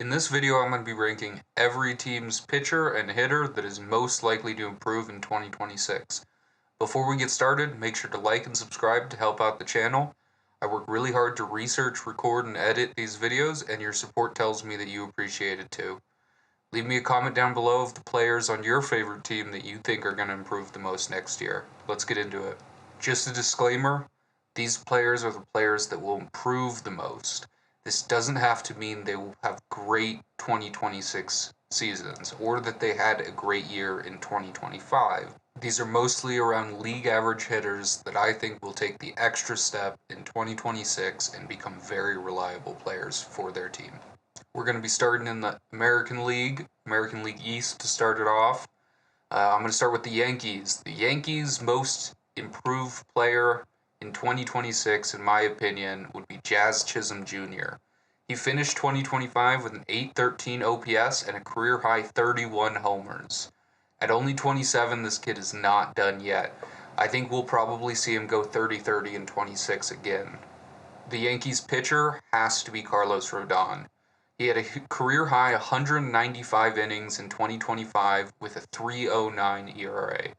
In this video, I'm going to be ranking every team's pitcher and hitter that is most likely to improve in 2026. Before we get started, make sure to like and subscribe to help out the channel. I work really hard to research, record, and edit these videos, and your support tells me that you appreciate it too. Leave me a comment down below of the players on your favorite team that you think are going to improve the most next year. Let's get into it. Just a disclaimer, these players are the players that will improve the most. This doesn't have to mean they will have great 2026 seasons or that they had a great year in 2025. These are mostly around league average hitters that I think will take the extra step in 2026 and become very reliable players for their team. We're going to be starting in the American League East to start it off. I'm going to start with the Yankees. The Yankees' most improved player in 2026, in my opinion, would be Jazz Chisholm Jr. He finished 2025 with an .813 OPS and a career-high 31 homers. At only 27, this kid is not done yet. I think we'll probably see him go 30-30 in 26 again. The Yankees' pitcher has to be Carlos Rodon. He had a career-high 195 innings in 2025 with a 3.09 ERA.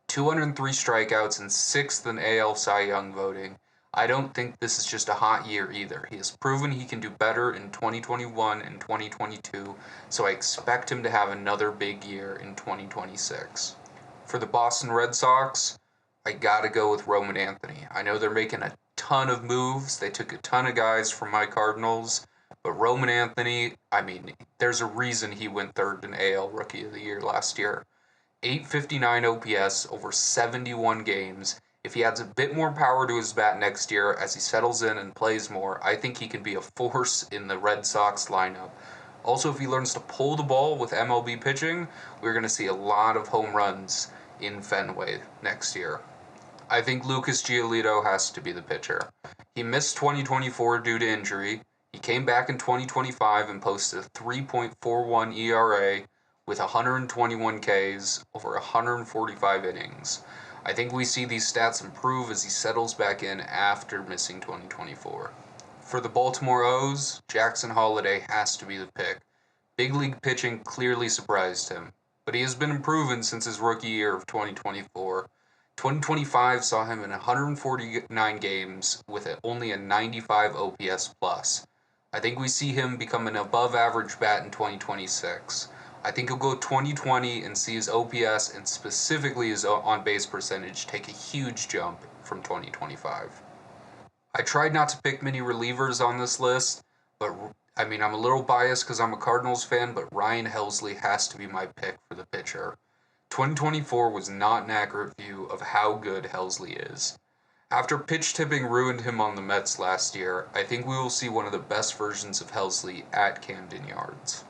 203 strikeouts and 6th in AL Cy Young voting. I don't think this is just a hot year either. He has proven he can do better in 2021 and 2022, so I expect him to have another big year in 2026. For the Boston Red Sox, I gotta go with Roman Anthony. I know they're making a ton of moves. They took a ton of guys from my Cardinals, but Roman Anthony, there's a reason he went third in AL Rookie of the Year last year. .859 OPS over 71 games. If he adds a bit more power to his bat next year as he settles in and plays more, I think he can be a force in the Red Sox lineup. Also, if he learns to pull the ball with MLB pitching, we're going to see a lot of home runs in Fenway next year. I think Lucas Giolito has to be the pitcher. He missed 2024 due to injury. He came back in 2025 and posted a 3.41 ERA with 121 Ks over 145 innings. I think we see these stats improve as he settles back in after missing 2024. For the Baltimore O's, Jackson Holliday has to be the pick. Big league pitching clearly surprised him, but he has been improving since his rookie year of 2024. 2025 saw him in 149 games with only a 95 OPS plus. I think we see him become an above average bat in 2026. I think he'll go 2020 and see his OPS and specifically his on-base percentage take a huge jump from 2025. I tried not to pick many relievers on this list, but I'm a little biased because I'm a Cardinals fan, but Ryan Helsley has to be my pick for the pitcher. 2024 was not an accurate view of how good Helsley is. After pitch tipping ruined him on the Mets last year, I think we will see one of the best versions of Helsley at Camden Yards.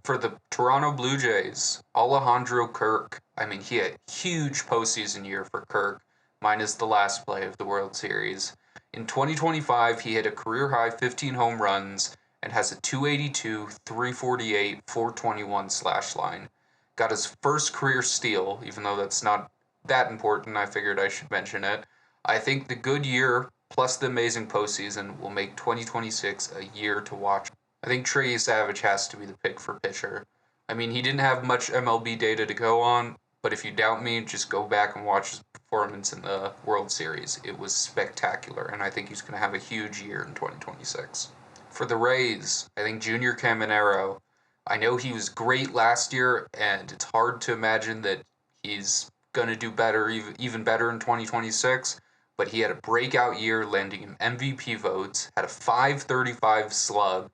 For the Toronto Blue Jays, Alejandro Kirk, he had a huge postseason year for Kirk, minus the last play of the World Series. In 2025, he hit a career-high 15 home runs and has a 282, 348, 421 slash line. Got his first career steal, even though that's not that important, I figured I should mention it. I think the good year, plus the amazing postseason, will make 2026 a year to watch. I think Trey Savage has to be the pick for pitcher. He didn't have much MLB data to go on, but if you doubt me, just go back and watch his performance in the World Series. It was spectacular, and I think he's going to have a huge year in 2026. For the Rays, I think Junior Caminero, I know he was great last year, and it's hard to imagine that he's going to do better, even better in 2026, but he had a breakout year, landing him MVP votes, had a .535 slug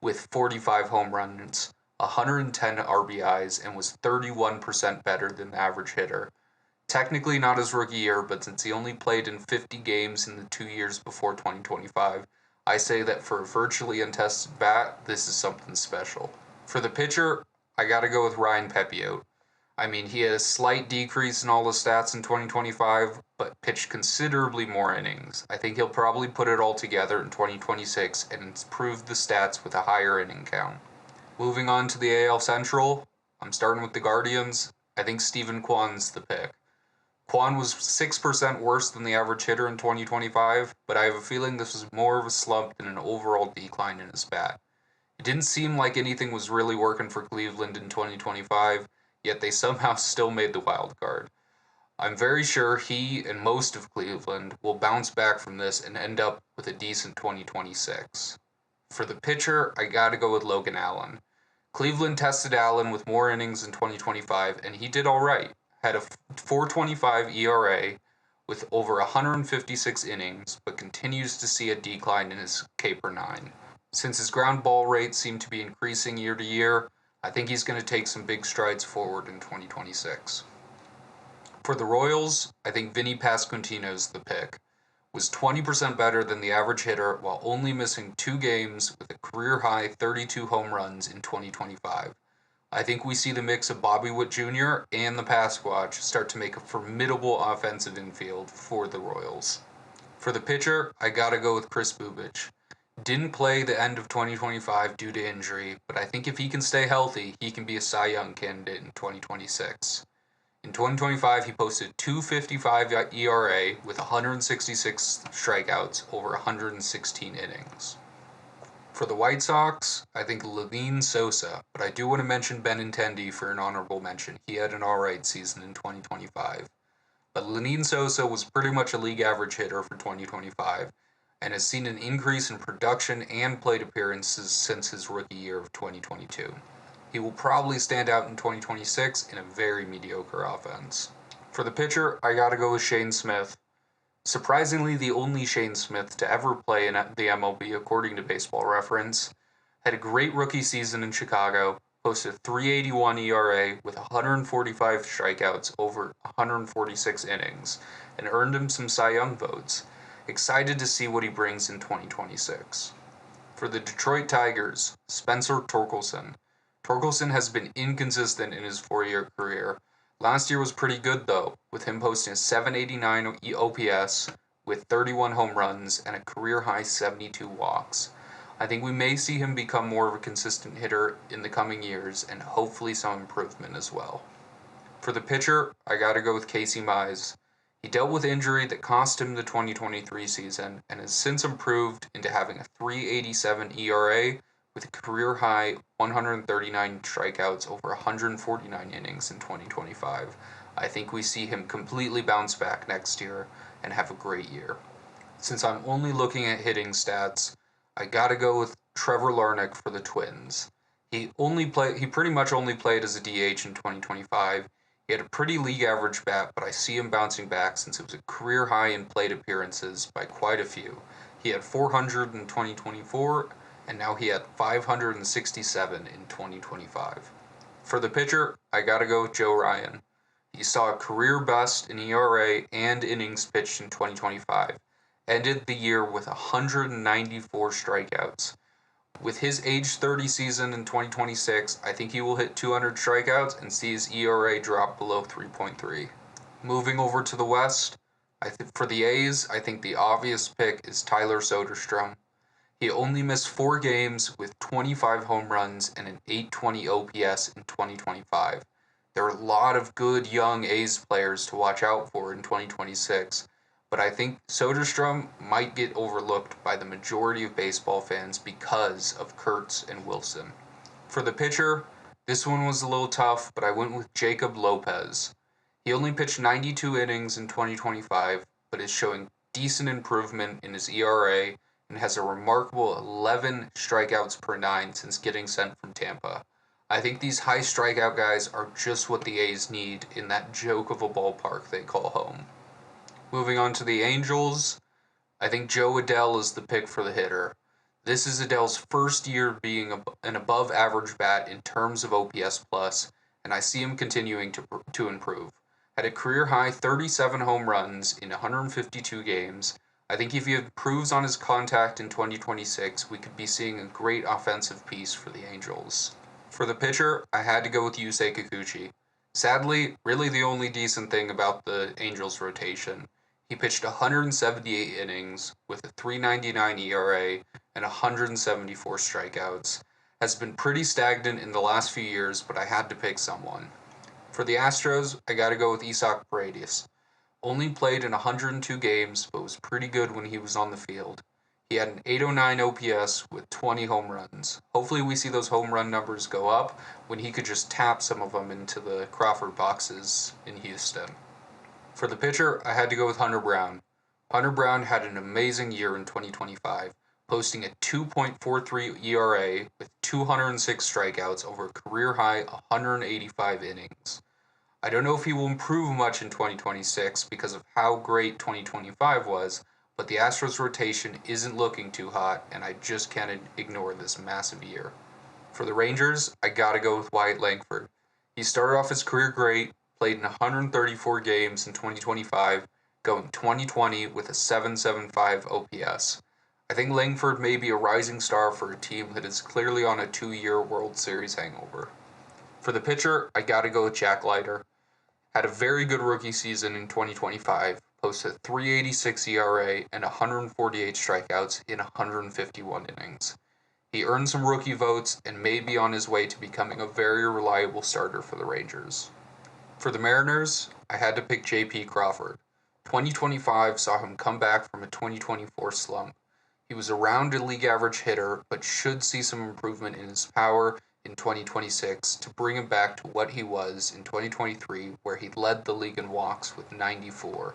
with 45 home runs, 110 RBIs, and was 31% better than the average hitter. Technically not his rookie year, but since he only played in 50 games in the 2 years before 2025, I say that for a virtually untested bat, this is something special. For the pitcher, I gotta go with Ryan Pepiot. He had a slight decrease in all the stats in 2025, but pitched considerably more innings. I think he'll probably put it all together in 2026 and improve the stats with a higher inning count. Moving on to the AL Central, I'm starting with the Guardians. I think Steven Kwan's the pick. Kwan was 6% worse than the average hitter in 2025, but I have a feeling this was more of a slump than an overall decline in his bat. It didn't seem like anything was really working for Cleveland in 2025, yet they somehow still made the wild card. I'm very sure he and most of Cleveland will bounce back from this and end up with a decent 2026. For the pitcher, I gotta go with Logan Allen. Cleveland tested Allen with more innings in 2025, and he did alright. Had a 4.25 ERA with over 156 innings, but continues to see a decline in his K/9. Since his ground ball rate seemed to be increasing year to year, I think he's going to take some big strides forward in 2026. For the Royals, I think Vinny Pasquantino's the pick. Was 20% better than the average hitter while only missing 2 games with a career-high 32 home runs in 2025. I think we see the mix of Bobby Witt Jr. and the Pasquatch start to make a formidable offensive infield for the Royals. For the pitcher, I gotta go with Kris Bubic. Didn't play the end of 2025 due to injury, but I think if he can stay healthy, he can be a Cy Young candidate in 2026. In 2025, he posted 2.55 ERA with 166 strikeouts over 116 innings. For the White Sox, I think Lenyn Sosa, but I do want to mention Benintendi for an honorable mention. He had an alright season in 2025. But Lenyn Sosa was pretty much a league average hitter for 2025 and has seen an increase in production and plate appearances since his rookie year of 2022. He will probably stand out in 2026 in a very mediocre offense. For the pitcher, I gotta go with Shane Smith. Surprisingly, the only Shane Smith to ever play in the MLB according to Baseball Reference. Had a great rookie season in Chicago, posted 3.81 ERA with 145 strikeouts over 146 innings, and earned him some Cy Young votes. Excited to see what he brings in 2026. For the Detroit Tigers, Spencer Torkelson. Torkelson has been inconsistent in his 4-year career. Last year was pretty good though, with him posting a 789 OPS with 31 home runs and a career-high 72 walks. I think we may see him become more of a consistent hitter in the coming years and hopefully some improvement as well. For the pitcher, I gotta go with Casey Mize. He dealt with injury that cost him the 2023 season and has since improved into having a 3.87 ERA with a career-high 139 strikeouts over 149 innings in 2025. I think we see him completely bounce back next year and have a great year. Since I'm only looking at hitting stats, I gotta go with Trevor Larnach for the Twins. He pretty much only played as a DH in 2025. He had a pretty league average bat, but I see him bouncing back since it was a career high in plate appearances by quite a few. He had 400 in 2024, and now he had 567 in 2025. For the pitcher, I gotta go with Joe Ryan. He saw a career best in ERA and innings pitched in 2025. Ended the year with 194 strikeouts. With his age 30 season in 2026, I think he will hit 200 strikeouts and see his ERA drop below 3.3. Moving over to the West, for the A's, I think the obvious pick is Tyler Soderstrom. He only missed 4 games with 25 home runs and an 820 OPS in 2025. There are a lot of good young A's players to watch out for in 2026, but I think Soderstrom might get overlooked by the majority of baseball fans because of Kurtz and Wilson. For the pitcher, this one was a little tough, but I went with Jacob Lopez. He only pitched 92 innings in 2025, but is showing decent improvement in his ERA and has a remarkable 11 strikeouts per 9 since getting sent from Tampa. I think these high strikeout guys are just what the A's need in that joke of a ballpark they call home. Moving on to the Angels, I think Joe Adell is the pick for the hitter. This is Adell's first year being an above-average bat in terms of OPS plus, and I see him continuing to improve. Had a career-high 37 home runs in 152 games. I think if he improves on his contact in 2026, we could be seeing a great offensive piece for the Angels. For the pitcher, I had to go with Yusei Kikuchi. Sadly, really the only decent thing about the Angels' rotation. He pitched 178 innings with a 3.99 ERA and 174 strikeouts. Has been pretty stagnant in the last few years, but I had to pick someone. For the Astros, I gotta go with Isaac Paredes. Only played in 102 games, but was pretty good when he was on the field. He had an 809 OPS with 20 home runs. Hopefully we see those home run numbers go up when he could just tap some of them into the Crawford boxes in Houston. For the pitcher, I had to go with Hunter Brown. Hunter Brown had an amazing year in 2025, posting a 2.43 ERA with 206 strikeouts over a career-high 185 innings. I don't know if he will improve much in 2026 because of how great 2025 was, but the Astros rotation isn't looking too hot, and I just can't ignore this massive year. For the Rangers, I gotta go with Wyatt Langford. He started off his career great, played in 134 games in 2025, going 2020 with a 7.75 OPS. I think Langford may be a rising star for a team that is clearly on a 2-year World Series hangover. For the pitcher, I gotta go with Jack Leiter. Had a very good rookie season in 2025, posted a 3.86 ERA and 148 strikeouts in 151 innings. He earned some rookie votes and may be on his way to becoming a very reliable starter for the Rangers. For the Mariners, I had to pick J.P. Crawford. 2025 saw him come back from a 2024 slump. He was around a league average hitter, but should see some improvement in his power in 2026 to bring him back to what he was in 2023, where he led the league in walks with 94.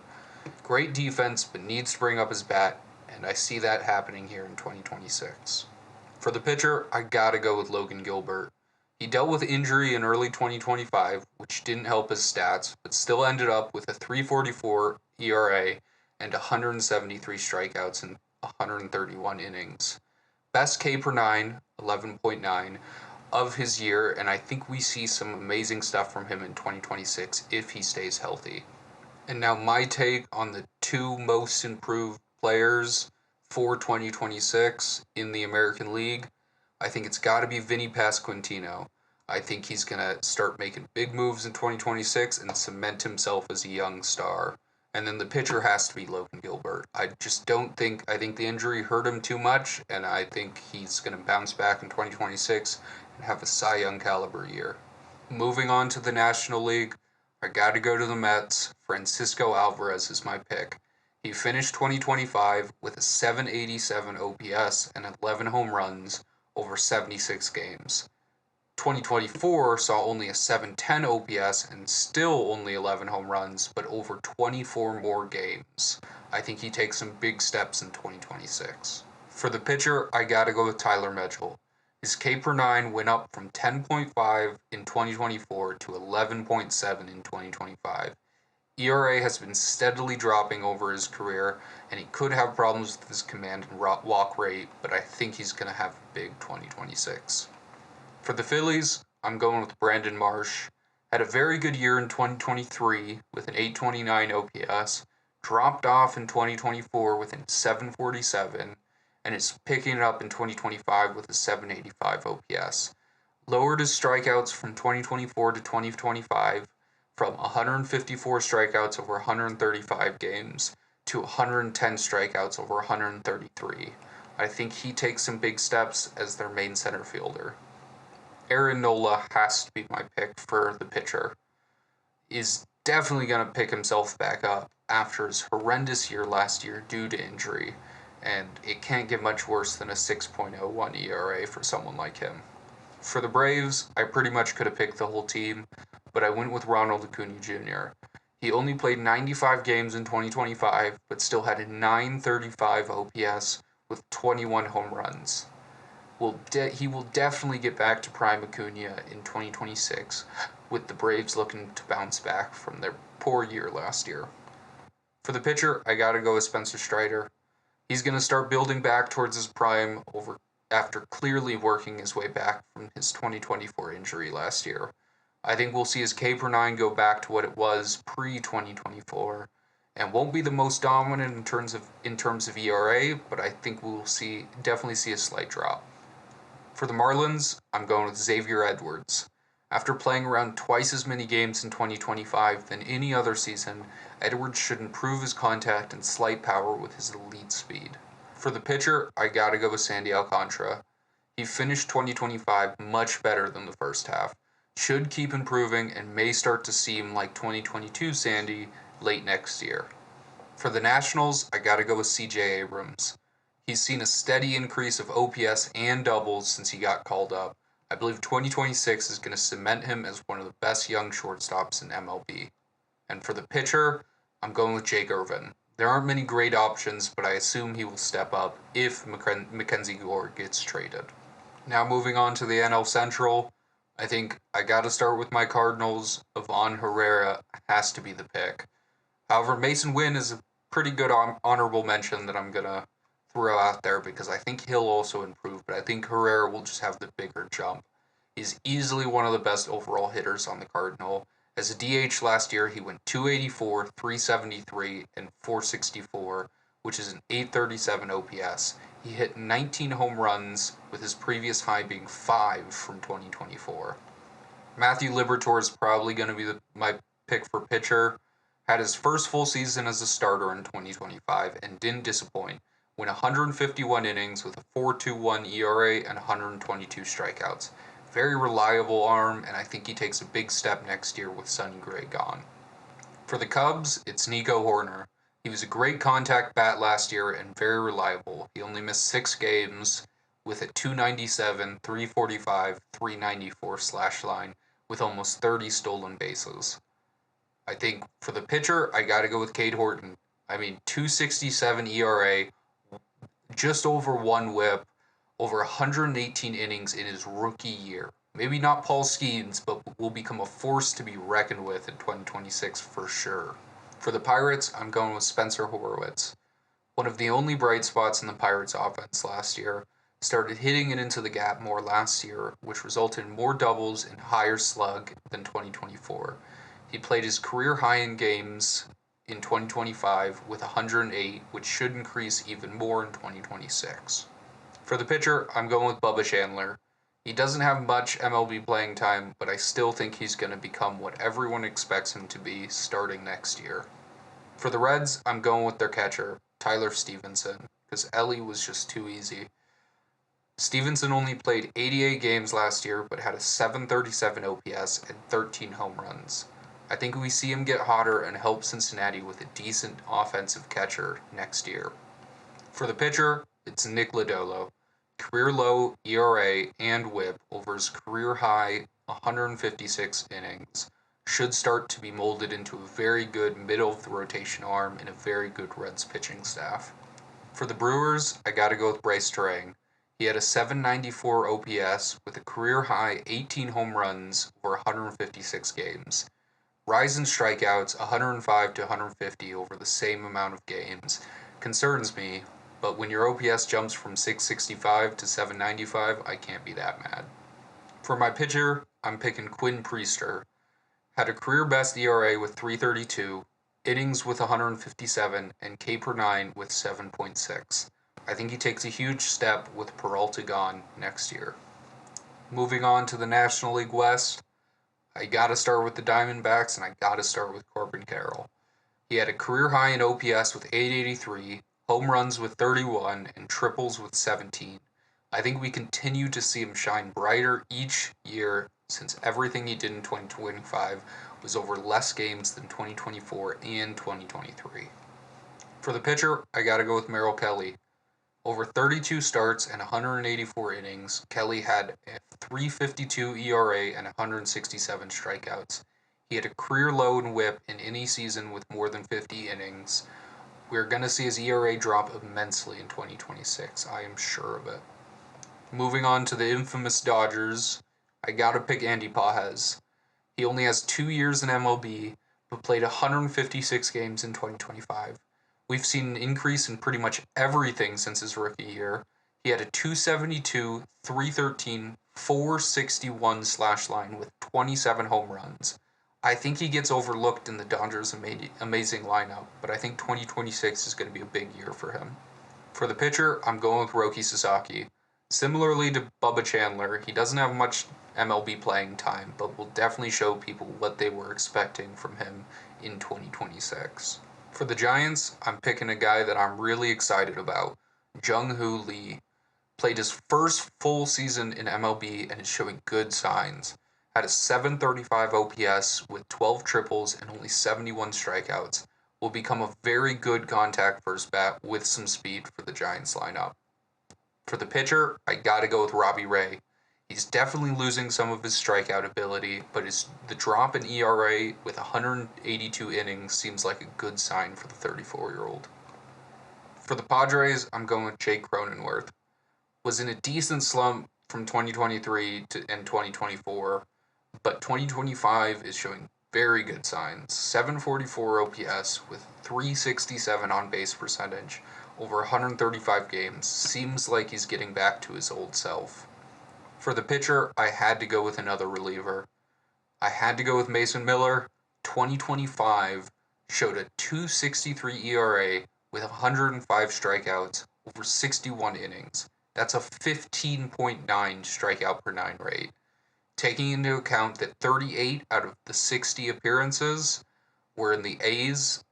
Great defense, but needs to bring up his bat, and I see that happening here in 2026. For the pitcher, I gotta go with Logan Gilbert. He dealt with injury in early 2025, which didn't help his stats, but still ended up with a 3.44 ERA and 173 strikeouts in 131 innings. Best K per 9, 11.9, of his year, and I think we see some amazing stuff from him in 2026 if he stays healthy. And now my take on the two most improved players for 2026 in the American League. I think it's got to be Vinny Pasquantino. I think he's going to start making big moves in 2026 and cement himself as a young star. And then the pitcher has to be Logan Gilbert. I think the injury hurt him too much, and I think he's going to bounce back in 2026 and have a Cy Young caliber year. Moving on to the National League, I got to go to the Mets. Francisco Alvarez is my pick. He finished 2025 with a 787 OPS and 11 home runs over 76 games. 2024 saw only a 710 OPS and still only 11 home runs, but over 24 more games. I think he takes some big steps in 2026. For the pitcher, I gotta go with Tyler Mitchell. His K per 9 went up from 10.5 in 2024 to 11.7 in 2025. ERA has been steadily dropping over his career, and he could have problems with his command and walk rate, but I think he's going to have a big 2026. For the Phillies, I'm going with Brandon Marsh. Had a very good year in 2023 with an 829 OPS, dropped off in 2024 with a 747, and is picking it up in 2025 with a 785 OPS. Lowered his strikeouts from 2024 to 2025 from 154 strikeouts over 135 games to 110 strikeouts over 133. I think he takes some big steps as their main center fielder. Aaron Nola has to be my pick for the pitcher. Is definitely going to pick himself back up after his horrendous year last year due to injury, and it can't get much worse than a 6.01 ERA for someone like him. For the Braves, I pretty much could have picked the whole team, but I went with Ronald Acuna Jr. He only played 95 games in 2025, but still had a 935 OPS with 21 home runs. He will definitely get back to prime Acuna in 2026, with the Braves looking to bounce back from their poor year last year. For the pitcher, I gotta go with Spencer Strider. He's gonna start building back towards his prime after clearly working his way back from his 2024 injury last year. I think we'll see his K per 9 go back to what it was pre-2024, and won't be the most dominant in terms of ERA, but I think we'll definitely see a slight drop. For the Marlins, I'm going with Xavier Edwards. After playing around twice as many games in 2025 than any other season, Edwards should improve his contact and slight power with his elite speed. For the pitcher, I gotta go with Sandy Alcantara. He finished 2025 much better than the first half, should keep improving, and may start to seem like 2022 Sandy late next year. For the Nationals, I gotta go with CJ Abrams. He's seen a steady increase of OPS and doubles since he got called up. I believe 2026 is going to cement him as one of the best young shortstops in MLB. And for the pitcher, I'm going with Jake Irvin. There aren't many great options, but I assume he will step up if Mackenzie Gore gets traded. Now moving on to the NL Central, I think I got to start with my Cardinals. Ivan Herrera has to be the pick. However, Mason Wynn is a pretty good honorable mention that I'm going to throw out there because I think he'll also improve, but I think Herrera will just have the bigger jump. He's easily one of the best overall hitters on the Cardinal. As a DH last year, he went 284, 373, and 464, which is an 837 OPS. He hit 19 home runs, with his previous high being 5 from 2024. Matthew Liberatore is probably going to be my pick for pitcher. Had his first full season as a starter in 2025 and didn't disappoint. Went 151 innings with a 4.21 ERA and 122 strikeouts. Very reliable arm, and I think he takes a big step next year with Sonny Gray gone. For the Cubs, it's Nico Hoerner. He was a great contact bat last year and very reliable. He only missed 6 games with a 297, 345, 394 slash line with almost 30 stolen bases. I think for the pitcher, I got to go with Cade Horton. 267 ERA, just over 1 whip, over 118 innings in his rookie year. Maybe not Paul Skeens, but will become a force to be reckoned with in 2026 for sure. For the Pirates, I'm going with Spencer Horwitz. One of the only bright spots in the Pirates offense last year, started hitting it into the gap more last year, which resulted in more doubles and higher slug than 2024. He played his career high in games in 2025 with 108, which should increase even more in 2026. For the pitcher, I'm going with Bubba Chandler. He doesn't have much MLB playing time, but I still think he's going to become what everyone expects him to be starting next year. For the Reds, I'm going with their catcher, Tyler Stevenson, because Ellie was just too easy. Stevenson only played 88 games last year, but had a 737 OPS and 13 home runs. I think we see him get hotter and help Cincinnati with a decent offensive catcher next year. For the pitcher, it's Nick Lodolo. Career low ERA and whip over his career high 156 innings. Should start to be molded into a very good middle of the rotation arm and a very good Reds pitching staff. For the Brewers, I gotta go with Bryce Terang. He had a 794 OPS with a career high 18 home runs over 156 games. Rise in strikeouts 105 to 150 over the same amount of games concerns me, but when your OPS jumps from 665 to 795, I can't be that mad. For my pitcher, I'm picking Quinn Priester. Had a career best ERA with 332, innings with 157, and K per 9 with 7.6. I think he takes a huge step with Peralta gone next year. Moving on to the National League West, I gotta start with the Diamondbacks, and I gotta start with Corbin Carroll. He had a career high in OPS with 883, home runs with 31, and triples with 17. I think we continue to see him shine brighter each year since everything he did in 2025 was over less games than 2024 and 2023. For the pitcher, I gotta go with Merrill Kelly. Over 32 starts and 184 innings, Kelly had a 3.52 ERA and 167 strikeouts. He had a career low in whip in any season with more than 50 innings. We're going to see his ERA drop immensely in 2026. I am sure of it. Moving on to the infamous Dodgers, I gotta pick Andy Pages. He only has 2 years in MLB, but played 156 games in 2025. We've seen an increase in pretty much everything since his rookie year. He had a 272, 313, 461 slash line with 27 home runs. I think he gets overlooked in the Dodgers' amazing lineup, but I think 2026 is going to be a big year for him. For the pitcher, I'm going with Roki Sasaki. Similarly to Bubba Chandler, he doesn't have much MLB playing time, but will definitely show people what they were expecting from him in 2026. For the Giants, I'm picking a guy that I'm really excited about, Jung-Hoo Lee. Played his first full season in MLB and is showing good signs. Had a 735 OPS with 12 triples and only 71 strikeouts. will become a very good contact first bat with some speed for the Giants lineup. For the pitcher, I gotta go with Robbie Ray. He's definitely losing some of his strikeout ability, but the drop in ERA with 182 innings seems like a good sign for the 34-year-old. For the Padres, I'm going with Jake Cronenworth. Was in a decent slump from 2023 and 2024, but 2025 is showing very good signs. 744 OPS with 367 on base percentage over 135 games. Seems like he's getting back to his old self. For the pitcher, I had to go with another reliever. I had to go with Mason Miller. 2025 showed a 2.63 ERA with 105 strikeouts over 61 innings. That's a 15.9 strikeout per nine rate. Taking into account that 38 out of the 60 appearances were in the A's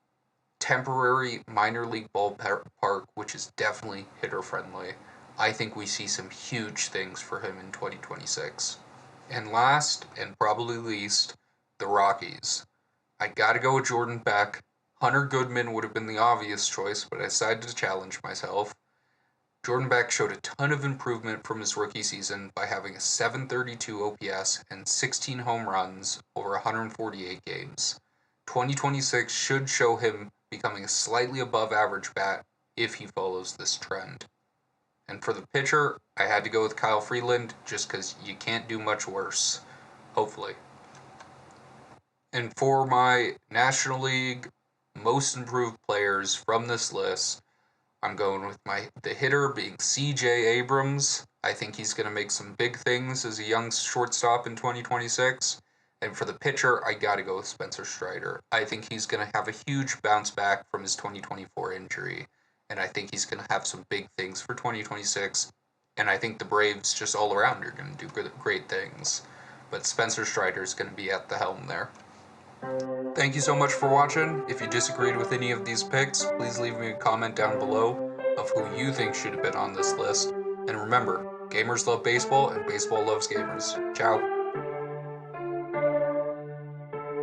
temporary minor league ballpark, which is definitely hitter friendly. I think we see some huge things for him in 2026. And last, and probably least, the Rockies. I gotta go with Jordan Beck. Hunter Goodman would have been the obvious choice, but I decided to challenge myself. Jordan Beck showed a ton of improvement from his rookie season by having a 732 OPS and 16 home runs over 148 games. 2026 should show him becoming a slightly above average bat if he follows this trend. And for the pitcher, I had to go with Kyle Freeland just because you can't do much worse. Hopefully. And for my National League most improved players from this list, I'm going with the hitter being C.J. Abrams. I think he's going to make some big things as a young shortstop in 2026. And for the pitcher, I got to go with Spencer Strider. I think he's going to have a huge bounce back from his 2024 injury. And I think he's going to have some big things for 2026. And I think the Braves just all around are going to do great things. But Spencer Strider is going to be at the helm there. Thank you so much for watching. If you disagreed with any of these picks, please leave me a comment down below of who you think should have been on this list. And remember, gamers love baseball and baseball loves gamers. Ciao.